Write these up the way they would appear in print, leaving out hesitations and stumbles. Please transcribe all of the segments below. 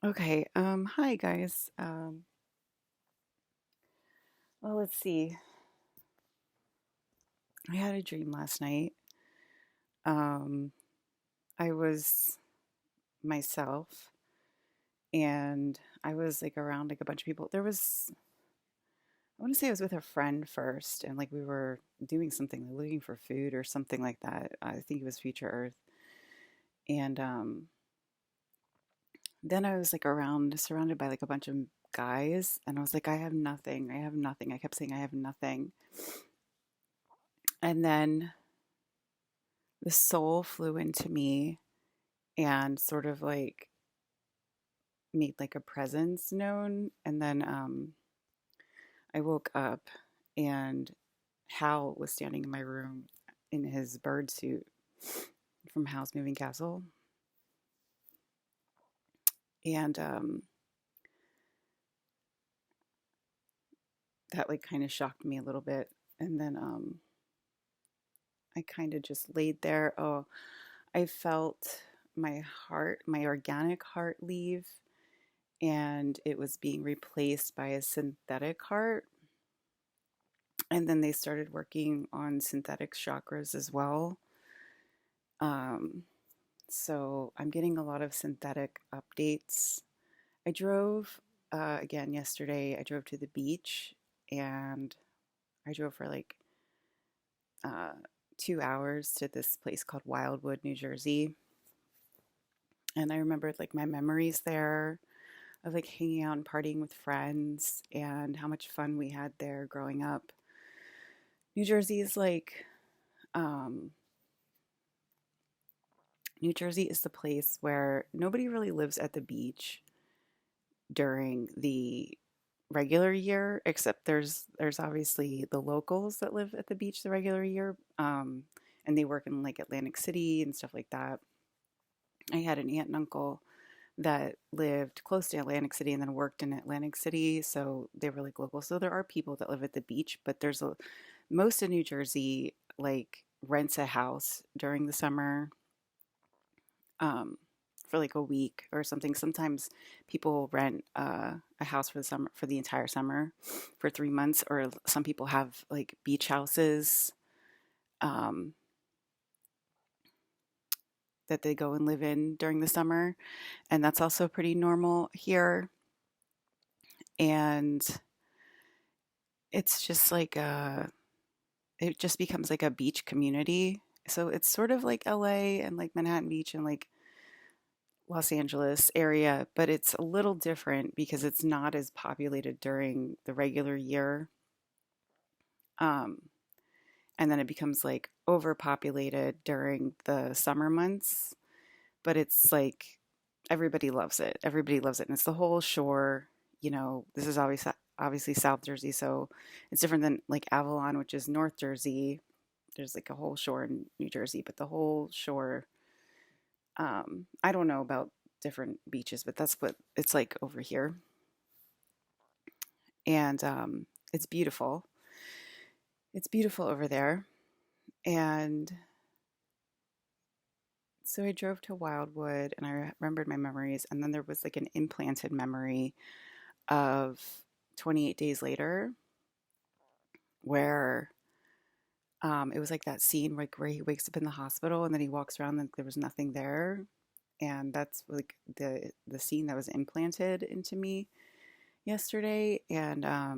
Okay, hi guys. Well, let's see. I had a dream last night. Um, I was myself and I was like around like a bunch of people. I want to say I was with a friend first and like we were doing something, like looking for food or something like that. I think it was Future Earth. And then I was like around, surrounded by like a bunch of guys, and I was like, I have nothing. I have nothing. I kept saying, I have nothing. And then the soul flew into me and sort of like made like a presence known. And then I woke up and Hal was standing in my room in his bird suit from Hal's Moving Castle. And that like kind of shocked me a little bit. And then I kind of just laid there. Oh, I felt my heart, my organic heart leave, and it was being replaced by a synthetic heart. And then they started working on synthetic chakras as well. Um, so I'm getting a lot of synthetic updates. I drove again yesterday. I drove to the beach and I drove for like uh, 2 hours to this place called Wildwood, New Jersey. And I remembered like my memories there of like hanging out and partying with friends and how much fun we had there growing up. New Jersey is like um, New Jersey is the place where nobody really lives at the beach during the regular year, except there's obviously the locals that live at the beach the regular year, and they work in like Atlantic City and stuff like that. I had an aunt and uncle that lived close to Atlantic City and then worked in Atlantic City, so they were like local. So there are people that live at the beach, but there's a most of New Jersey like rents a house during the summer um, for like a week or something. Sometimes people rent a house for the summer, for the entire summer, for 3 months, or some people have like beach houses um, that they go and live in during the summer, and that's also pretty normal here. And it's just like it just becomes like a beach community. So it's sort of like LA and like Manhattan Beach and like Los Angeles area, but it's a little different because it's not as populated during the regular year. Um, and then it becomes like overpopulated during the summer months. But it's like everybody loves it. Everybody loves it. And it's the whole shore. This is obviously South Jersey, so it's different than like Avalon, which is North Jersey. There's like a whole shore in New Jersey, but the whole shore, I don't know about different beaches, but that's what it's like over here. And it's beautiful. It's beautiful over there. And so I drove to Wildwood and I remembered my memories. And then there was like an implanted memory of 28 days later where it was like that scene like where he wakes up in the hospital and then he walks around and there was nothing there. And that's like the scene that was implanted into me yesterday. And I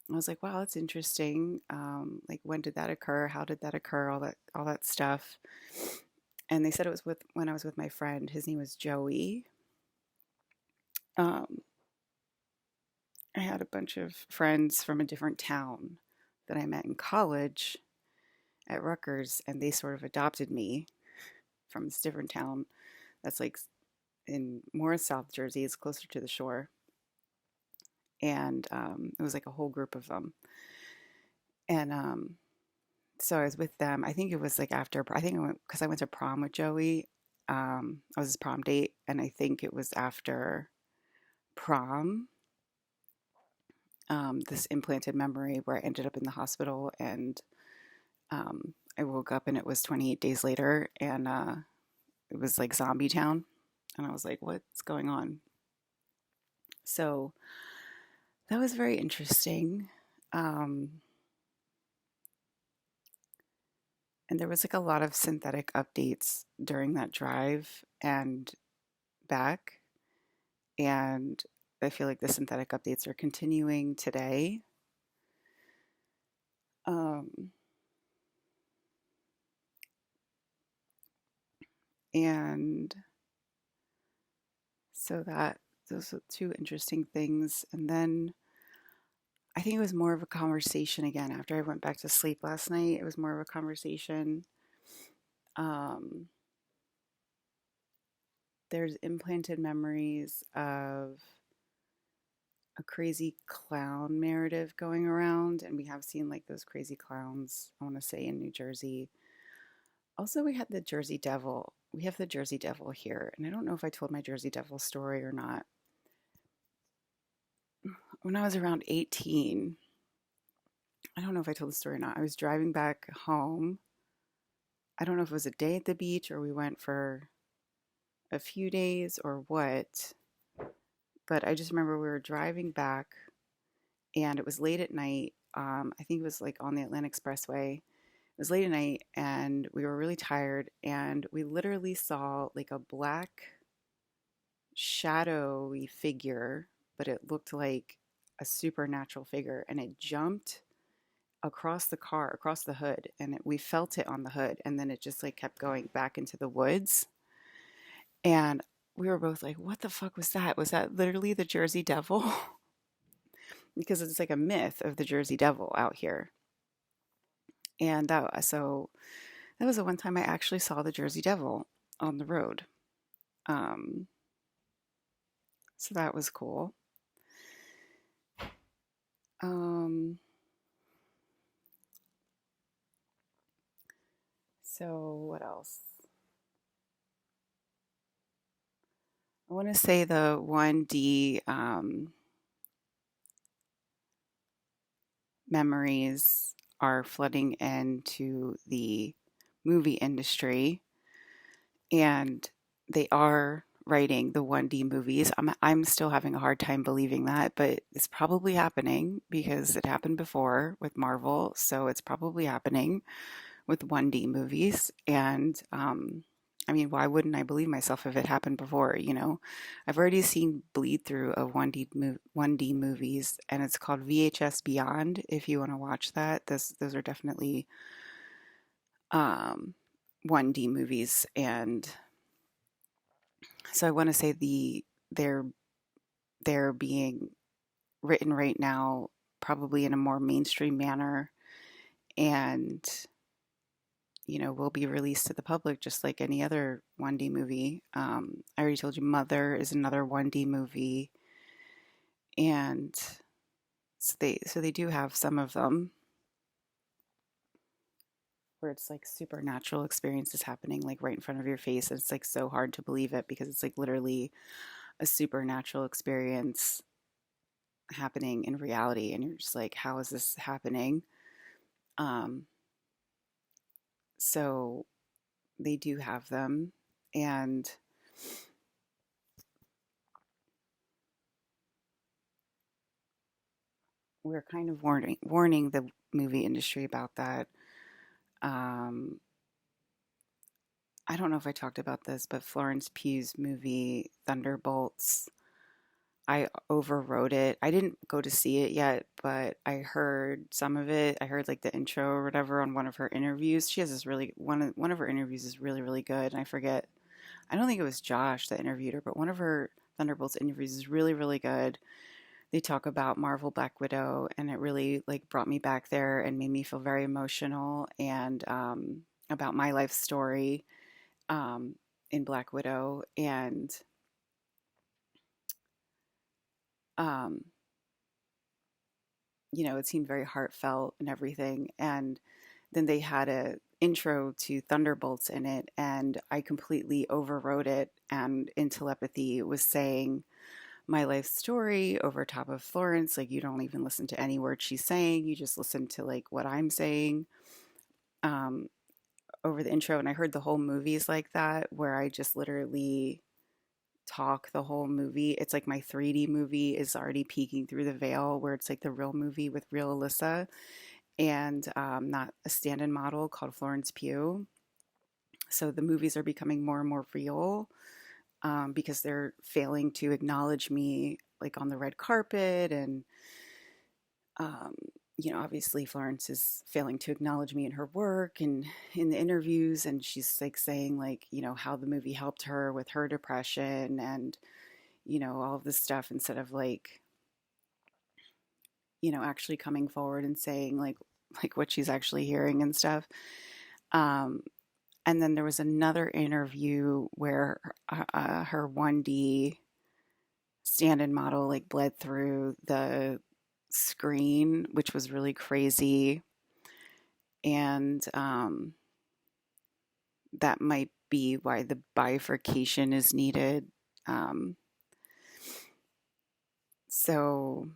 was like, wow, that's interesting. Like, when did that occur? How did that occur? All that stuff. And they said it was with when I was with my friend. His name was Joey. Um, I had a bunch of friends from a different town that I met in college at Rutgers, and they sort of adopted me from this different town that's like in more South Jersey. It's closer to the shore, and it was like a whole group of them. And so I was with them. I think it was like after. I think I went because I went to prom with Joey. I was his prom date, and I think it was after prom. This implanted memory where I ended up in the hospital, and I woke up, and it was 28 days later, and it was like zombie town, and I was like, "What's going on?" So that was very interesting. Um, and there was like a lot of synthetic updates during that drive and back. And I feel like the synthetic updates are continuing today. Um, and so that those are two interesting things. And then I think it was more of a conversation again after I went back to sleep last night. It was more of a conversation. Um, there's implanted memories of a crazy clown narrative going around, and we have seen like those crazy clowns, I want to say, in New Jersey. Also, we had the Jersey Devil. We have the Jersey Devil here, and I don't know if I told my Jersey Devil story or not. When I was around 18, I don't know if I told the story or not. I was driving back home. I don't know if it was a day at the beach or we went for a few days or what, but I just remember we were driving back and it was late at night. I think it was like on the Atlantic Expressway. It was late at night and we were really tired and we literally saw like a black shadowy figure, but it looked like a supernatural figure and it jumped across the car, across the hood, and we felt it on the hood and then it just like kept going back into the woods. And we were both like, what the fuck was that? Was that literally the Jersey Devil? Because it's like a myth of the Jersey Devil out here. And that was the one time I actually saw the Jersey Devil on the road. Um, so that was cool. Um, so what else? I want to say the 1D memories are flooding into the movie industry, and they are writing the 1D movies. I'm still having a hard time believing that, but it's probably happening because it happened before with Marvel, so it's probably happening with 1D movies. And I mean, why wouldn't I believe myself if it happened before? You know, I've already seen bleed through of 1D movies, and it's called VHS Beyond. If you want to watch that, those are definitely um, 1D movies, and so I want to say they're they're being written right now, probably in a more mainstream manner, and will be released to the public just like any other 1D movie. I already told you Mother is another 1D movie, and so they do have some of them where it's like supernatural experiences happening like right in front of your face. And it's like so hard to believe it because it's like literally a supernatural experience happening in reality, and you're just like, how is this happening? Um, so they do have them, and we're kind of warning the movie industry about that. Um, I don't know if I talked about this, but Florence Pugh's movie Thunderbolts, I overwrote it. I didn't go to see it yet, but I heard some of it. I heard like the intro or whatever on one of her interviews. She has this really one of her interviews is really really good, and I forget. I don't think it was Josh that interviewed her, but one of her Thunderbolts interviews is really really good. They talk about Marvel Black Widow, and it really like brought me back there and made me feel very emotional and about my life story um, in Black Widow, and um, it seemed very heartfelt and everything. And then they had a intro to Thunderbolts in it, and I completely overwrote it. And in telepathy was saying my life story over top of Florence. Like, you don't even listen to any word she's saying, you just listen to like what I'm saying um, over the intro. And I heard the whole movies like that, where I just literally talk the whole movie. It's like my 3D movie is already peeking through the veil where it's like the real movie with real Alyssa and not a stand-in model called Florence Pugh. So the movies are becoming more and more real because they're failing to acknowledge me like on the red carpet and um, obviously Florence is failing to acknowledge me in her work and in the interviews, and she's like saying like, how the movie helped her with her depression and, all of this stuff instead of like, actually coming forward and saying like what she's actually hearing and stuff. Um, and then there was another interview where her 1D stand-in model like bled through the screen, which was really crazy. And that might be why the bifurcation is needed. Um, so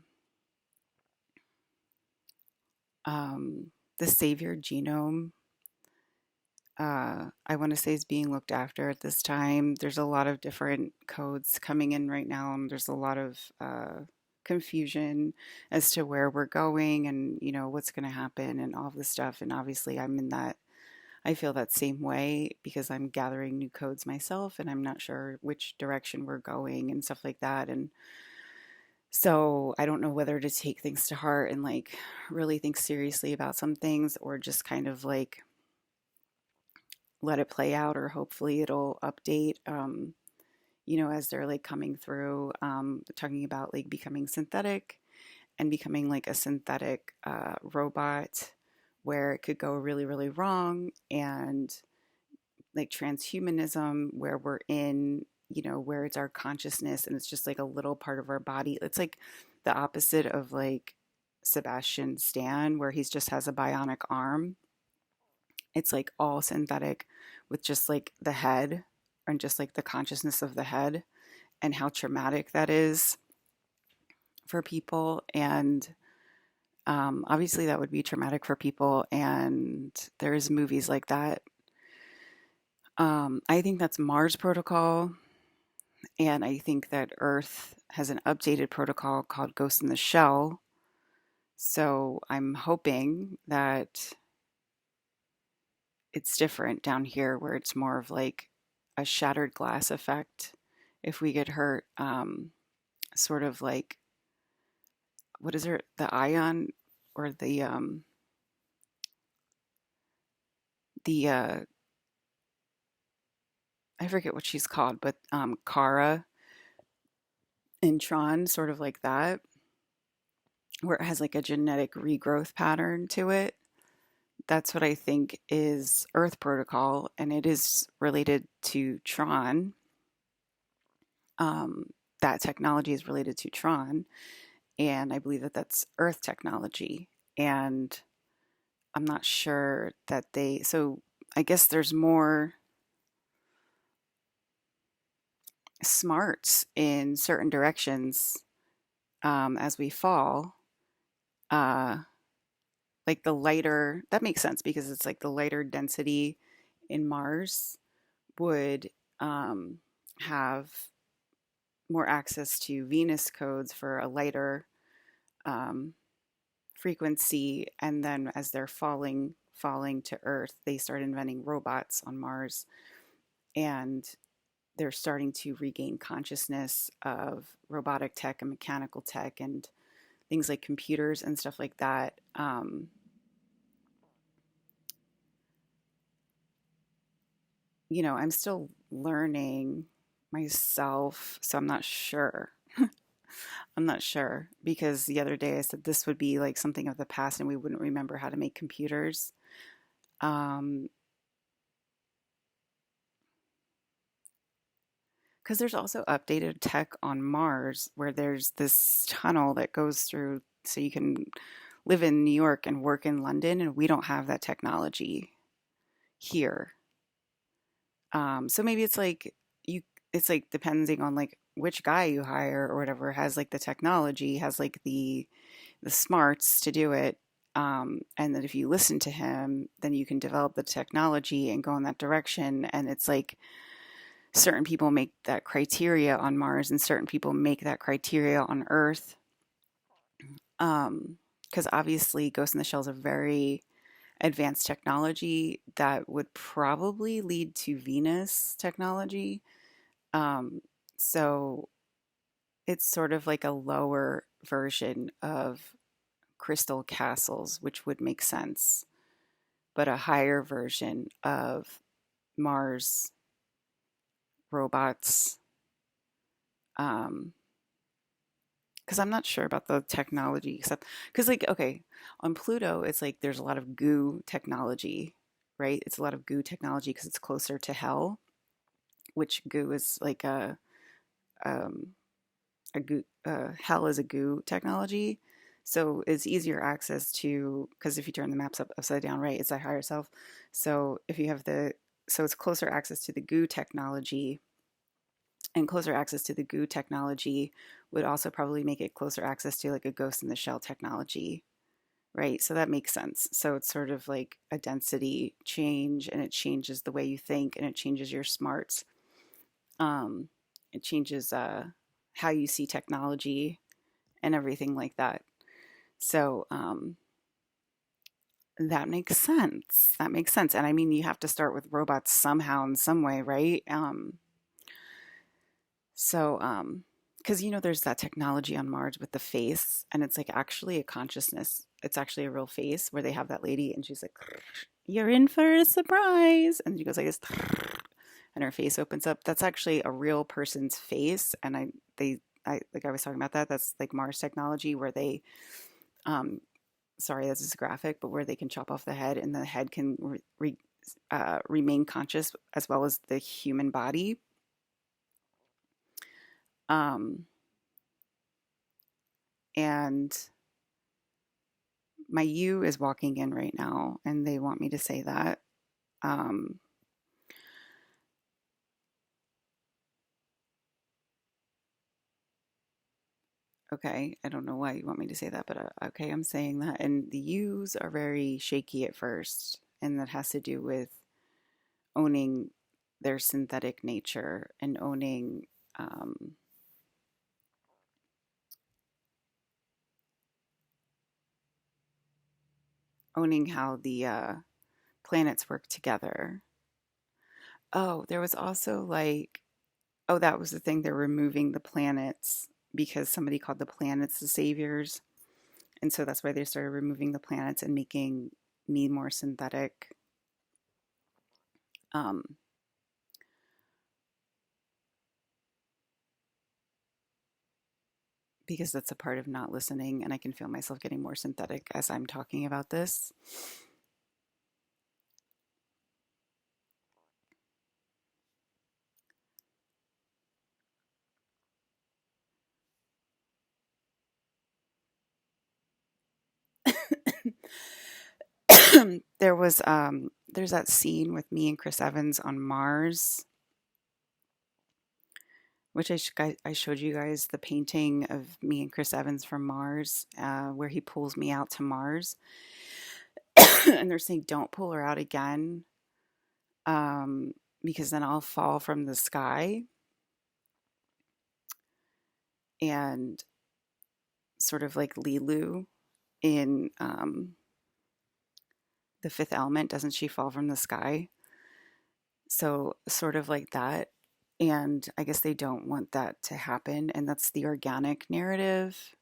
the Savior genome, I want to say, is being looked after at this time. There's a lot of different codes coming in right now, and there's a lot of confusion as to where we're going and what's going to happen and all this stuff. And obviously, I feel that same way because I'm gathering new codes myself, and I'm not sure which direction we're going and stuff like that. And so I don't know whether to take things to heart and like really think seriously about some things or just kind of like let it play out, or hopefully it'll update, as they're like coming through, talking about like becoming synthetic and becoming like a synthetic robot where it could go really, really wrong, and like transhumanism where we're in, where it's our consciousness and it's just like a little part of our body. It's like the opposite of like Sebastian Stan, where he's just has a bionic arm. It's like all synthetic with just like the head and just like the consciousness of the head, and how traumatic that is for people. And obviously that would be traumatic for people. And there's movies like that. I think that's Mars Protocol. And I think that Earth has an updated protocol called Ghost in the Shell. So I'm hoping that it's different down here where it's more of like a shattered glass effect if we get hurt. Sort of like, what is it, the ion or the I forget what she's called, but Kara in Tron, sort of like that, where it has like a genetic regrowth pattern to it. That's what I think is Earth Protocol, and it is related to Tron. That technology is related to Tron, and I believe that that's Earth technology. And I'm not sure that so I guess there's more smarts in certain directions as we fall. Uh, like the lighter, that makes sense because it's like the lighter density in Mars would have more access to Venus codes for a lighter um, frequency. And then as they're falling to Earth, they start inventing robots on Mars, and they're starting to regain consciousness of robotic tech and mechanical tech and things like computers and stuff like that. I'm still learning myself, so I'm not sure. I'm not sure because the other day I said this would be like something of the past and we wouldn't remember how to make computers. Um, because there's also updated tech on Mars where there's this tunnel that goes through so you can live in New York and work in London, and we don't have that technology here. So maybe you, it's like depending on like which guy you hire or whatever has like the technology, has like the smarts to do it. And that if you listen to him, then you can develop the technology and go in that direction. And it's like certain people make that criteria on Mars and certain people make that criteria on Earth. Because obviously Ghost in the Shell is a very advanced technology that would probably lead to Venus technology. Um, so it's sort of like a lower version of Crystal Castles, which would make sense, but a higher version of Mars robots. Because I'm not sure about the technology, except because, like, okay, on Pluto, it's like there's a lot of goo technology, right? It's a lot of goo technology because it's closer to hell, which goo is like um, a goo, hell is a goo technology. So it's easier access to, because if you turn the maps upside down, right, it's a higher self. So if you have so it's closer access to the goo technology, and closer access to the goo technology would also probably make it closer access to like a Ghost in the Shell technology, right? So that makes sense. So it's sort of like a density change, and it changes the way you think, and it changes your smarts. Um, it changes how you see technology and everything like that. So that makes sense. That makes sense. And I mean, you have to start with robots somehow in some way, right? So, because there's that technology on Mars with the face, and it's like actually a consciousness. It's actually a real face where they have that lady, and she's like, "You're in for a surprise," and she goes like this, and her face opens up. That's actually a real person's face, and I like I was talking about that. That's like Mars technology where they, um, sorry, this is graphic, but where they can chop off the head, and the head can remain conscious as well as the human body. Um, and my you is walking in right now, and they want me to say that. Um, okay, I don't know why you want me to say that, but okay, I'm saying that. And the yous are very shaky at first, and that has to do with owning their synthetic nature and um, owning how the planets work together. Oh, there was also like, oh, that was the thing. They're removing the planets because somebody called the planets the saviors. And so that's why they started removing the planets and making me more synthetic. Um, because that's a part of not listening, and I can feel myself getting more synthetic as I'm talking about this. There's that scene with me and Chris Evans on Mars, which I showed you guys the painting of me and Chris Evans from Mars, where he pulls me out to Mars, and they're saying don't pull her out again, um, because then I'll fall from the sky. And sort of like Lilu in The Fifth Element, doesn't she fall from the sky? So, sort of like that. And I guess they don't want that to happen. And that's the organic narrative.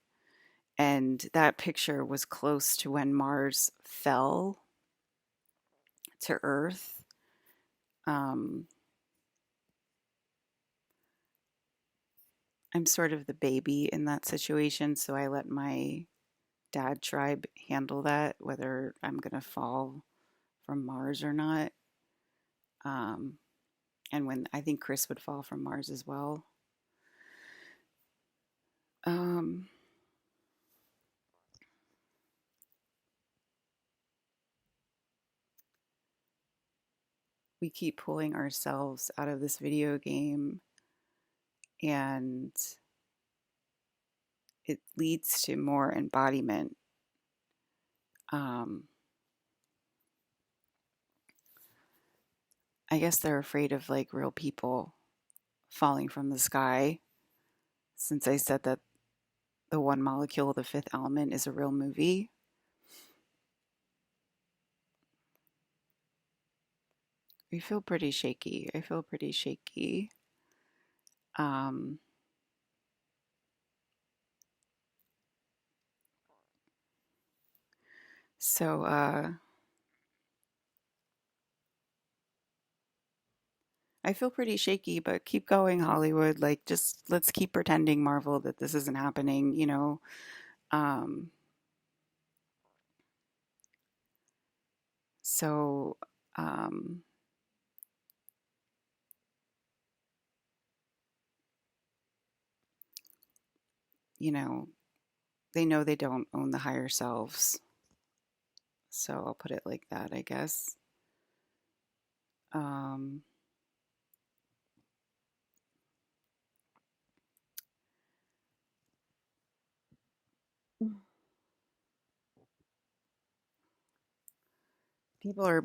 And that picture was close to when Mars fell to Earth. Um, I'm sort of the baby in that situation. So I let my dad tribe handle that, whether I'm going to fall from Mars or not. Um, and when I think Chris would fall from Mars as well. Um, we keep pulling ourselves out of this video game, and it leads to more embodiment. Um, I guess they're afraid of like real people, falling from the sky, since I said that The One Molecule, The Fifth Element is a real movie. I feel pretty shaky. I feel pretty shaky. Um, so, I feel pretty shaky, but keep going, Hollywood. Like, just let's keep pretending, Marvel, that this isn't happening, you know? Um, so, um, you know they don't own the higher selves. So I'll put it like that, I guess. Um, People are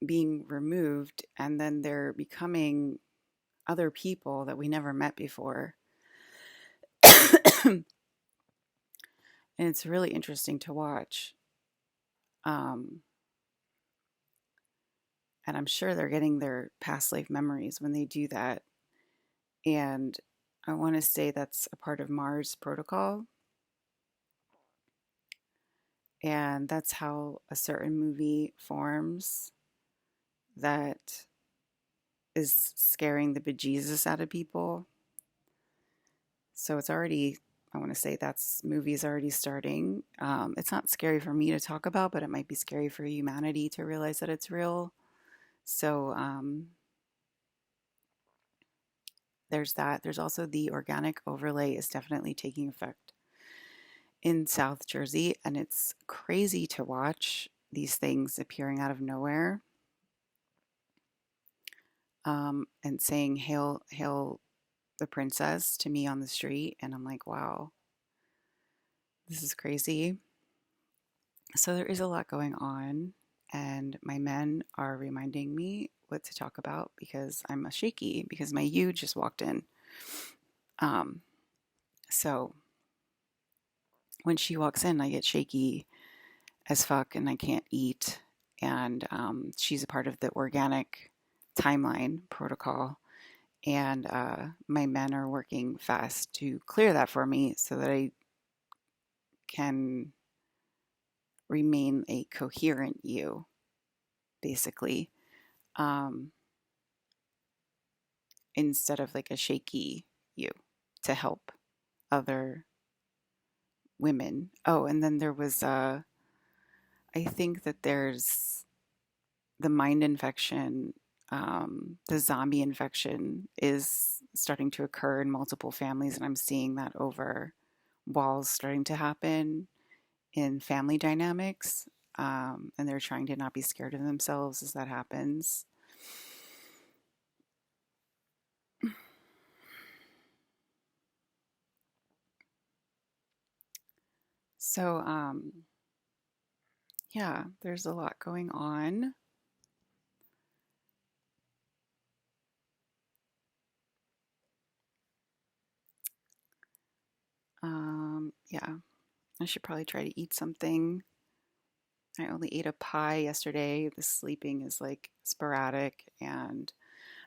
being removed and then they're becoming other people that we never met before. And it's really interesting to watch. Um, and I'm sure they're getting their past life memories when they do that. And I want to say that's a part of Mars protocol. And that's how a certain movie forms that is scaring the bejesus out of people. So it's already, I want to say that's movies already starting. It's not scary for me to talk about, but it might be scary for humanity to realize that it's real. So there's that. There's also the organic overlay is definitely taking effect in South Jersey, and it's crazy to watch these things appearing out of nowhere, and saying "Hail, hail the princess" to me on the street, and I'm like, wow, this is crazy. So there is a lot going on, and my men are reminding me what to talk about because I'm a shaky because my you just walked in. Um, so when she walks in, I get shaky as fuck and I can't eat. And she's a part of the organic timeline protocol. And my men are working fast to clear that for me so that I can remain a coherent you, basically, um, instead of like a shaky you to help other women. Oh, and then there was, I think that there's the mind infection, the zombie infection is starting to occur in multiple families, and I'm seeing that over walls starting to happen in family dynamics. And they're trying to not be scared of themselves as that happens. So, yeah, there's a lot going on. Yeah, I should probably try to eat something. I only ate a pie yesterday. The sleeping is like sporadic, and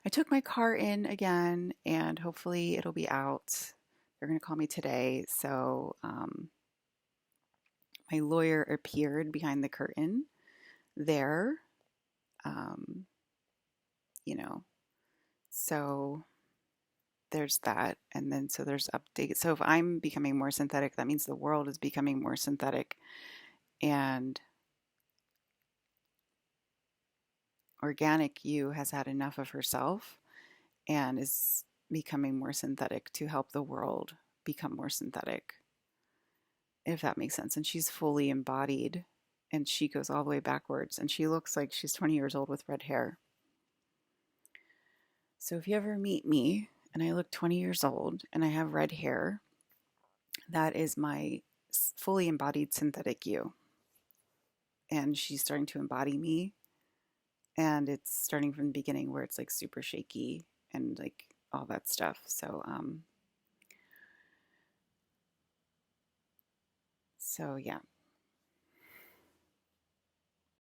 I took my car in again, and hopefully it'll be out. They're going to call me today. So, my lawyer appeared behind the curtain there, um, you know, so there's that. And then, so there's updates. So, if I'm becoming more synthetic, that means the world is becoming more synthetic. And organic you has had enough of herself and is becoming more synthetic to help the world become more synthetic, if that makes sense. And she's fully embodied and she goes all the way backwards and she looks like she's 20 years old with red hair. So if you ever meet me and I look 20 years old and I have red hair, that is my fully embodied synthetic you. And she's starting to embody me. And it's starting from the beginning where it's like super shaky and like all that stuff. So yeah,